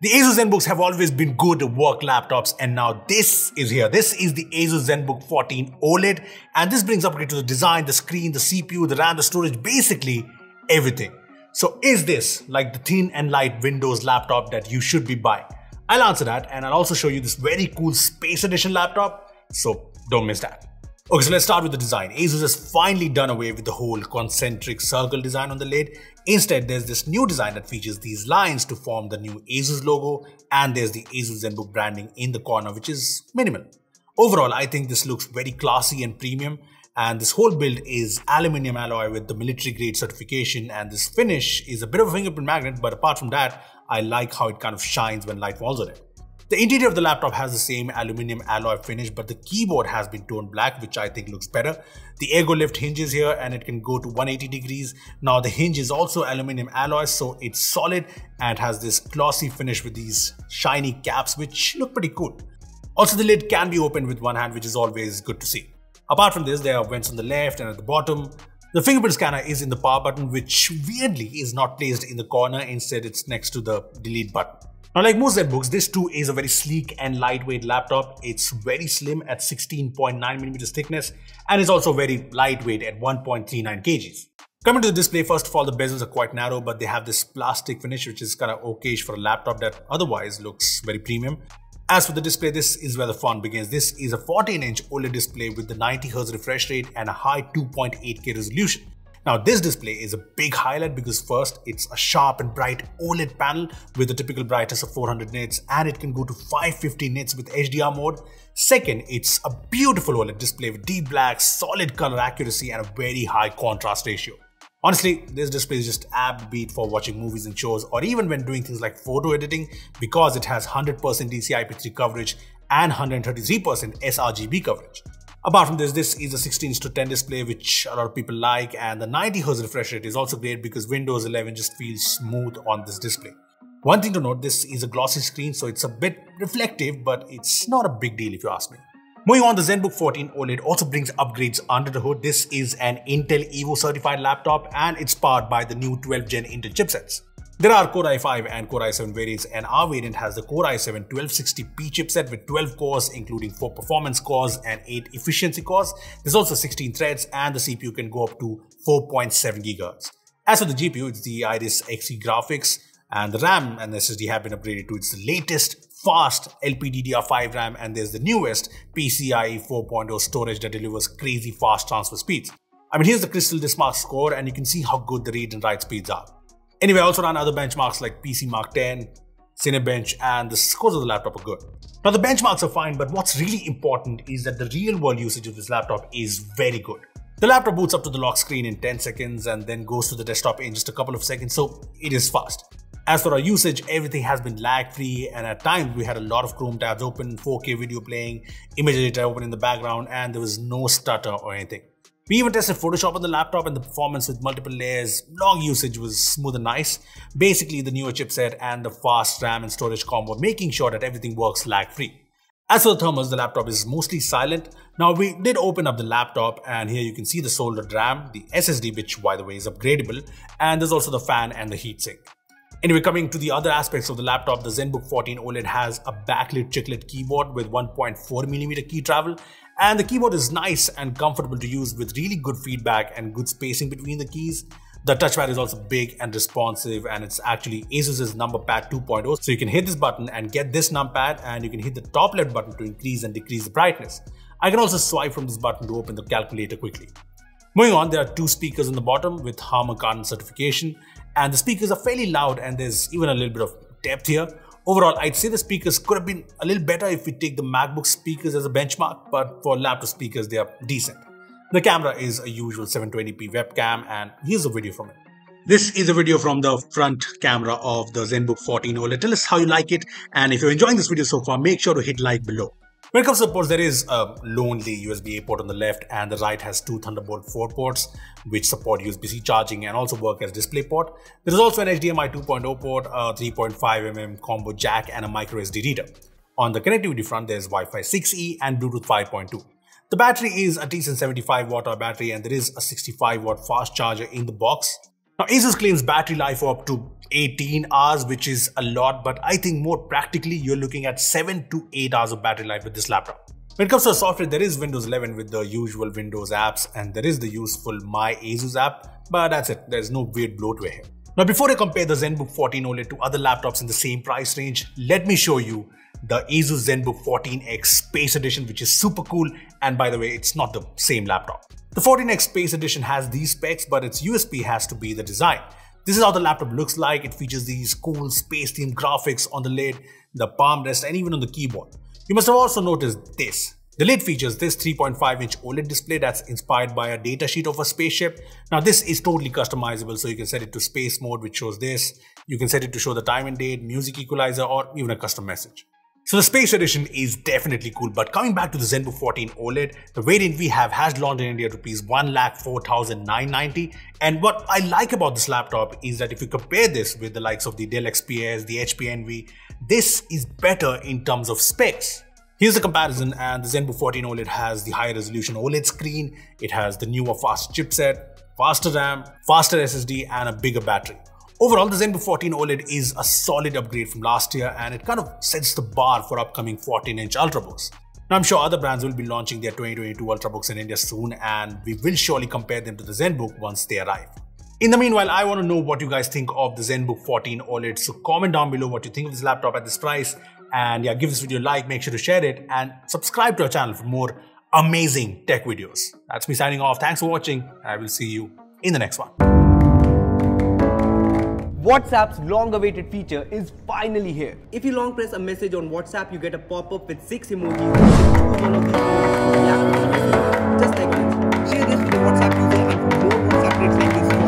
The ASUS ZenBooks have always been good work laptops, and now this is here. This is the ASUS ZenBook 14 OLED, and this brings upgrade to the design, the screen, the CPU, the RAM, the storage, basically everything. So is this like the thin and light Windows laptop that you should be buying? I'll answer that, and I'll also show you this very cool Space Edition laptop, so don't miss that. Okay, so let's start with the design. ASUS has finally done away with the whole concentric circle design on the lid. Instead, there's this new design that features these lines to form the new ASUS logo, and there's the ASUS ZenBook branding in the corner, which is minimal. Overall, I think this looks very classy and premium, and this whole build is aluminium alloy with the military grade certification, and this finish is a bit of a fingerprint magnet, but apart from that, I like how it kind of shines when light falls on it. The interior of the laptop has the same aluminium alloy finish, but the keyboard has been toned black, which I think looks better. The Ergo Lift hinges here and it can go to 180 degrees. Now the hinge is also aluminium alloy, so it's solid and has this glossy finish with these shiny caps, which look pretty cool. Also, the lid can be opened with one hand, which is always good to see. Apart from this, there are vents on the left and at the bottom. The fingerprint scanner is in the power button, which weirdly is not placed in the corner. Instead, it's next to the delete button. Now, like most ZenBooks, this too is a very sleek and lightweight laptop. It's very slim at 16.9mm thickness and is also very lightweight at 1.39 kgs. Coming to the display, first of all, the bezels are quite narrow, but they have this plastic finish, which is kind of okayish for a laptop that otherwise looks very premium. As for the display, this is where the fun begins. This is a 14-inch OLED display with the 90Hz refresh rate and a high 2.8K resolution. Now, this display is a big highlight because first, it's a sharp and bright OLED panel with a typical brightness of 400 nits, and it can go to 550 nits with HDR mode. Second, it's a beautiful OLED display with deep black, solid color accuracy, and a very high contrast ratio. Honestly, this display is just apt beat for watching movies and shows, or even when doing things like photo editing, because it has 100% DCI-P3 coverage and 133% sRGB coverage. Apart from this, this is a 16:10 display, which a lot of people like, and the 90Hz refresh rate is also great because Windows 11 just feels smooth on this display. One thing to note, this is a glossy screen, so it's a bit reflective, but it's not a big deal if you ask me. Moving on, the ZenBook 14 OLED also brings upgrades under the hood. This is an Intel Evo certified laptop, and it's powered by the new 12th Gen Intel chipsets. There are Core i5 and Core i7 variants, and our variant has the Core i7 1260p chipset with 12 cores, including 4 performance cores and 8 efficiency cores. There's also 16 threads, and the CPU can go up to 4.7 GHz. As for the GPU, it's the Iris Xe graphics, and the RAM and the SSD have been upgraded to its latest fast LPDDR5 RAM, and there's the newest PCIe 4.0 storage that delivers crazy fast transfer speeds. I mean, here's the Crystal Diskmark score, and you can see how good the read and write speeds are. Anyway, I also run other benchmarks like PC Mark 10, Cinebench, and the scores of the laptop are good. Now, the benchmarks are fine, but what's really important is that the real-world usage of this laptop is very good. The laptop boots up to the lock screen in 10 seconds and then goes to the desktop in just a couple of seconds, so it is fast. As for our usage, everything has been lag-free, and at times we had a lot of Chrome tabs open, 4K video playing, image editor open in the background, and there was no stutter or anything. We even tested Photoshop on the laptop, and the performance with multiple layers, long usage was smooth and nice. Basically, the newer chipset and the fast RAM and storage combo, making sure that everything works lag-free. As for the thermals, the laptop is mostly silent. Now, we did open up the laptop, and here you can see the soldered RAM, the SSD, which by the way is upgradable, and there's also the fan and the heatsink. Anyway, coming to the other aspects of the laptop, the ZenBook 14 OLED has a backlit chiclet keyboard with 1.4mm key travel, and the keyboard is nice and comfortable to use with really good feedback and good spacing between the keys. The touchpad is also big and responsive, and it's actually ASUS's numpad 2.0, so you can hit this button and get this numpad, and you can hit the top left button to increase and decrease the brightness. I can also swipe from this button to open the calculator quickly. Moving on, there are 2 speakers on the bottom with Harman Kardon certification, and the speakers are fairly loud, and there's even a little bit of depth here. Overall, I'd say the speakers could have been a little better if we take the MacBook speakers as a benchmark, but for laptop speakers, they are decent. The camera is a usual 720p webcam, and here's a video from it. This is a video from the front camera of the ZenBook 14 OLED. Tell us how you like it, and if you're enjoying this video so far, make sure to hit like below. When it comes to ports, there is a lonely USB-A port on the left, and the right has 2 Thunderbolt 4 ports which support USB-C charging and also work as DisplayPort. There is also an HDMI 2.0 port, a 3.5mm combo jack, and a microSD reader. On the connectivity front, there's Wi-Fi 6E and Bluetooth 5.2. The battery is a decent 75 watt hour battery, and there is a 65 watt fast charger in the box. Now, ASUS claims battery life of up to 18 hours, which is a lot, but I think more practically, you're looking at 7 to 8 hours of battery life with this laptop. When it comes to the software, there is Windows 11 with the usual Windows apps, and there is the useful My ASUS app, but that's it. There's no weird bloatware here. Now, before I compare the ZenBook 14 OLED to other laptops in the same price range, let me show you the ASUS ZenBook 14X Space Edition, which is super cool. And by the way, it's not the same laptop. The 14X Space Edition has these specs, but its USP has to be the design. This is how the laptop looks like. It features these cool space-themed graphics on the lid, the palm rest, and even on the keyboard. You must have also noticed this. The lid features this 3.5-inch OLED display that's inspired by a datasheet of a spaceship. Now, this is totally customizable, so you can set it to space mode, which shows this. You can set it to show the time and date, music equalizer, or even a custom message. So the Space Edition is definitely cool, but coming back to the ZenBook 14 OLED, the variant we have has launched in India at rupees 1,04,990. And what I like about this laptop is that if you compare this with the likes of the Dell XPS, the HP Envy, this is better in terms of specs. Here's the comparison, and the ZenBook 14 OLED has the high resolution OLED screen, it has the newer fast chipset, faster RAM, faster SSD, and a bigger battery. Overall, the ZenBook 14 OLED is a solid upgrade from last year, and it kind of sets the bar for upcoming 14-inch Ultrabooks. Now, I'm sure other brands will be launching their 2022 Ultrabooks in India soon, and we will surely compare them to the ZenBook once they arrive. In the meanwhile, I want to know what you guys think of the ZenBook 14 OLED, so comment down below what you think of this laptop at this price. And yeah, give this video a like, make sure to share it, and subscribe to our channel for more amazing tech videos. That's me signing off. Thanks for watching. I will see you in the next one. WhatsApp's long-awaited feature is finally here. If you long press a message on WhatsApp, you get a pop-up with 6 emojis. Choose one of these to react to the message. Just like this. Share this with your WhatsApp user, and for more WhatsApp updates like this,